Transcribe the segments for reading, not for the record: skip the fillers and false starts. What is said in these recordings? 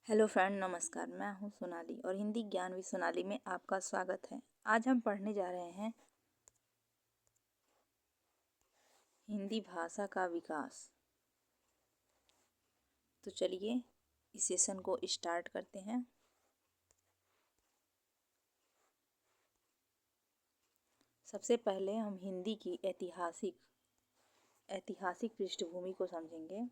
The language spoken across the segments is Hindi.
हेलो फ्रेंड, नमस्कार। मैं हूं सोनाली और हिंदी ज्ञान विद सोनाली में आपका स्वागत है। आज हम पढ़ने जा रहे हैं हिंदी भाषा का विकास। तो चलिए इस सेशन को स्टार्ट करते हैं। सबसे पहले हम हिंदी की ऐतिहासिक पृष्ठभूमि को समझेंगे।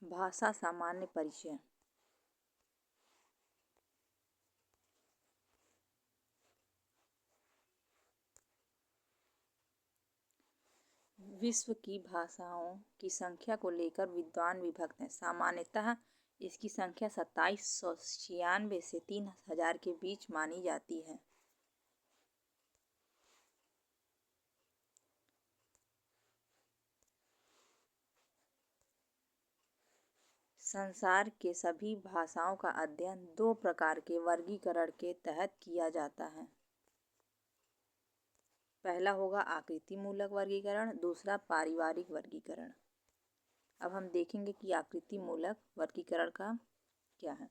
भाषा सामान्य परिचय। विश्व की भाषाओं की संख्या को लेकर विद्वान विभक्त हैं। सामान्यतः इसकी संख्या 2796 से 3000 के बीच मानी जाती है। संसार के सभी भाषाओं का अध्ययन दो प्रकार के वर्गीकरण के तहत किया जाता है। पहला होगा आकृति मूलक वर्गीकरण, दूसरा पारिवारिक वर्गीकरण। अब हम देखेंगे कि आकृति मूलक वर्गीकरण का क्या है।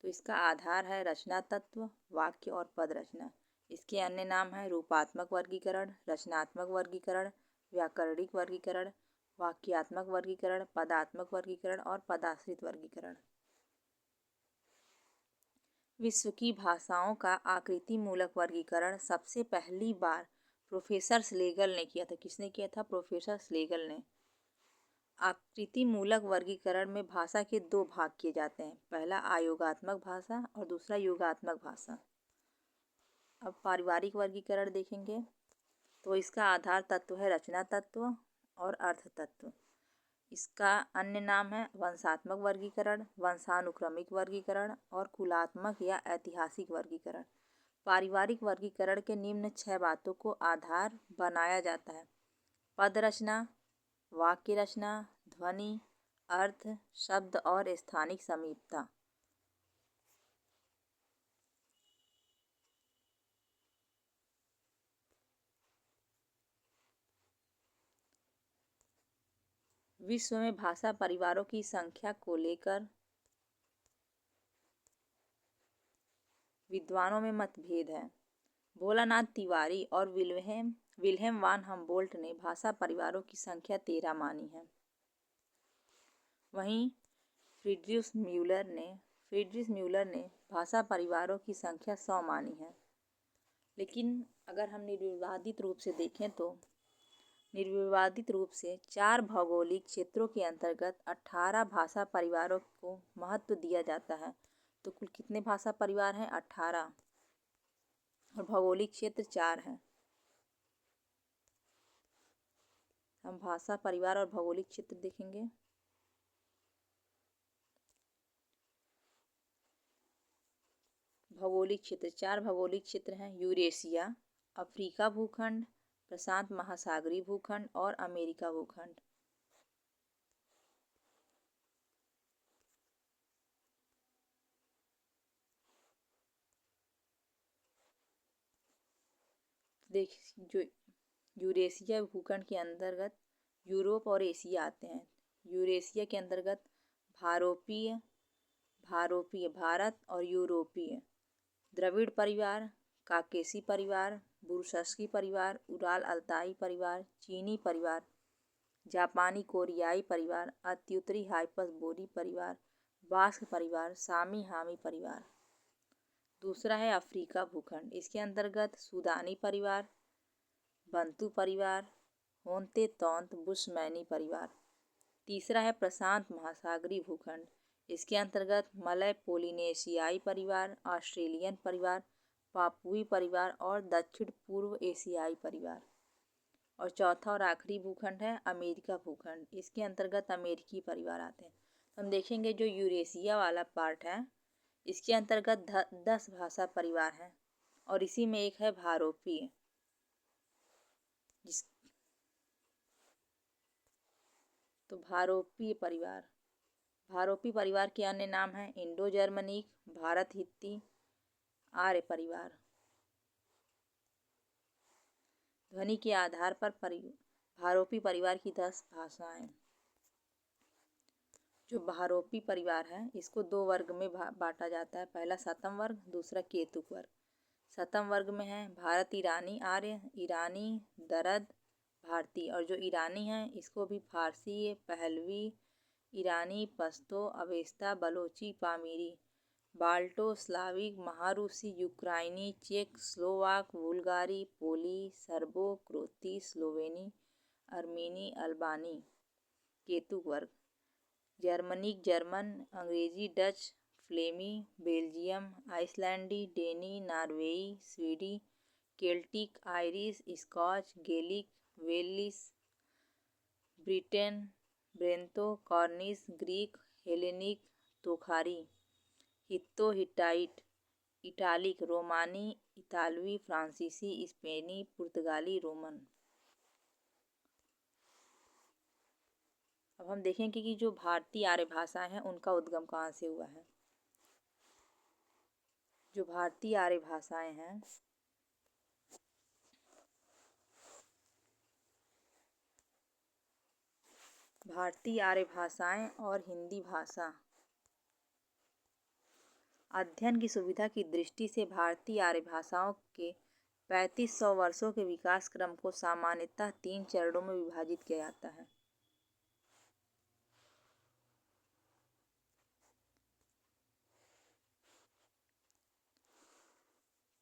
तो इसका आधार है रचना तत्व, वाक्य और पद रचना। इसके अन्य नाम है रूपात्मक वर्गीकरण, रचनात्मक वर्गीकरण, व्याकरणिक वर्गीकरण, वाक्यात्मक वर्गीकरण, पदात्मक वर्गीकरण और पदाश्रित वर्गीकरण। विश्व की भाषाओं का आकृति मूलक वर्गीकरण सबसे पहली बार प्रोफेसर स्लेगल ने किया था। किसने किया था? प्रोफेसर स्लेगल ने। आकृति मूलक वर्गीकरण में भाषा के दो भाग किए जाते हैं, पहला आयोगात्मक भाषा और दूसरा योगात्मक भाषा। अब पारिवारिक वर्गीकरण देखेंगे तो इसका आधार तत्व है रचना तत्व और अर्थ तत्व। इसका अन्य नाम है वंशात्मक वर्गीकरण, वंशानुक्रमिक वर्गीकरण और कुलात्मक या ऐतिहासिक वर्गीकरण। पारिवारिक वर्गीकरण के निम्न 6 बातों को आधार बनाया जाता है: पद रचना, वाक्य रचना, ध्वनि, अर्थ, शब्द और स्थानिक समीपता। विश्व में भाषा परिवारों की संख्या को लेकर विद्वानों में मतभेद है। भोलानाथ तिवारी और विल्हेम वान हम्बोल्ट ने भाषा परिवारों की संख्या 13 मानी है। वहीं फ्रीड्रिश म्यूलर ने भाषा परिवारों की संख्या 100 मानी है। लेकिन अगर हम निर्विवादित रूप से देखें तो निर्विवादित रूप से 4 भौगोलिक क्षेत्रों के अंतर्गत 18 भाषा परिवारों को महत्व दिया जाता है। तो कुल कितने भाषा परिवार हैं? 18। और भौगोलिक क्षेत्र 4 हैं। हम भाषा परिवार और भौगोलिक क्षेत्र देखेंगे। भौगोलिक क्षेत्र 4 भौगोलिक क्षेत्र हैं: यूरेशिया, अफ्रीका भूखंड, प्रशांत महासागरीय भूखंड और अमेरिका भूखंड। जो यूरेशिया भूखंड के अंतर्गत यूरोप और एशिया आते हैं। यूरेशिया के अंतर्गत भारत और यूरोपीय, द्रविड़ परिवार, काकेशी परिवार, बुरशस्की परिवार, उराल अल्ताई परिवार, चीनी परिवार, जापानी कोरियाई परिवार, अत्युत्तरी हाइपस बोरी परिवार, बास्क परिवार, सामी हामी परिवार। दूसरा है अफ्रीका भूखंड। इसके अंतर्गत सूदानी परिवार, बंतू परिवार, होन्ते तौंत बुशमैनी परिवार। तीसरा है प्रशांत महासागरीय भूखंड। इसके अंतर्गत मलय पोलिनेशियाई परिवार, ऑस्ट्रेलियन परिवार, पापुई परिवार और दक्षिण पूर्व एशियाई परिवार। और चौथा और आखिरी भूखंड है अमेरिका भूखंड। इसके अंतर्गत अमेरिकी परिवार आते हैं। हम देखेंगे जो यूरेशिया वाला पार्ट है इसके अंतर्गत 10 भाषा परिवार हैं और इसी में एक है भारोपीय। तो भारोपीय परिवार के अन्य नाम हैं इंडो जर्मनिक, भारत हित्ती, आर्य परिवार। ध्वनि के आधार पर भारोपी परिवार की 10 भाषाएं। जो बहुरूपी परिवार है इसको दो वर्ग में बांटा जाता है। पहला शतम वर्ग, दूसरा केतुक वर्ग। शतम वर्ग में है भारत ईरानी आर्य, ईरानी, दरद, भारती। और जो ईरानी है इसको भी फारसी, पहलवी, ईरानी, Pashto, Avesta, Balochi, Pamiri, Balto, Slavic, महारूसी, यूक्राइनी, चेक, स्लोवाक, बुल्गारी, पोली, सर्बो, क्रोती, स्लोवेनी, अर्मीनी, अल्बानी। केतुक वर्ग जर्मनिक जर्मन, अंग्रेजी, डच, फ्लेमी, बेल्जियम, आइसलैंडी, डेनी, नॉर्वेई, स्वीडी, Celtic, Irish, Scotch, Gaelic, Welsh, Britain, ब्रेंतो, कॉर्निश, ग्रीक, हेलेनिक, तोखारी, हित्तो हिटाइट, इटालिक, रोमानी, इतालवी, फ्रांसीसी, स्पेनी, पुर्तगाली, रोमन। अब हम देखेंगे कि जो भारतीय आर्य भाषाएं हैं उनका उद्गम कहाँ से हुआ है। जो भारतीय आर्य भाषाएं हैं भारतीय आर्य भाषाएं और हिंदी भाषा अध्ययन की सुविधा की दृष्टि से भारतीय आर्य भाषाओं के 3500 वर्षों के विकास क्रम को सामान्यतः 3 चरणों में विभाजित किया जाता है।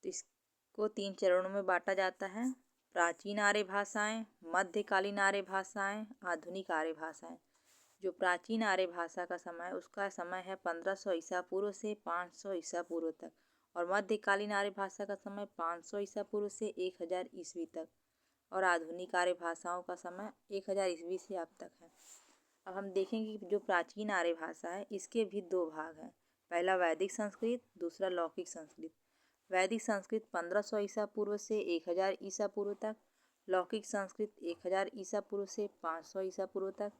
तो इसको 3 चरणों में बांटा जाता है। प्राचीन आर्य भाषाएं, मध्यकालीन आर्य भाषाएं, आधुनिक आर्य भाषाएं। जो प्राचीन आर्य भाषा का समय उसका समय है 1500 ईसा पूर्व से 500 ईसा पूर्व तक। और मध्यकालीन आर्य भाषा का समय 500 ईसा पूर्व से 1000 ईस्वी तक। और आधुनिक आर्य भाषाओं का समय 1000 ईस्वी से अब तक है। अब हम देखेंगे कि जो प्राचीन आर्य भाषा है इसके भी दो भाग हैं। पहला वैदिक संस्कृत, दूसरा लौकिक संस्कृत। वैदिक संस्कृत 1500 ईसा पूर्व से 1000 ईसा पूर्व तक। लौकिक संस्कृत 1000 ईसा पूर्व से 500 ईसा पूर्व तक।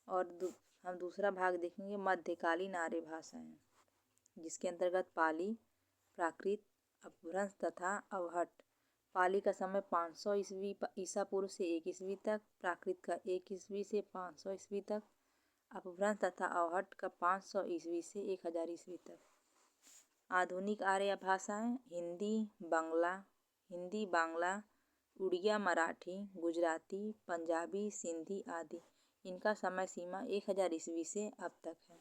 और हम दूसरा भाग देखेंगे मध्यकालीन आर्य भाषाएं, जिसके अंतर्गत पाली, प्राकृत, अपभ्रंश तथा अवहट। पाली का समय 500 ईसा पूर्व से 1 ईस्वी तक, प्राकृत का 1 ईस्वी से 500 ईस्वी तक, अपभ्रंश तथा अवहट का 500 ईस्वी से 1000 ईस्वी तक। आधुनिक आर्य भाषाएं हिंदी, बांग्ला, उड़िया, मराठी, गुजराती, पंजाबी, सिंधी आदि। इनका समय सीमा 1000 ईस्वी से अब तक है।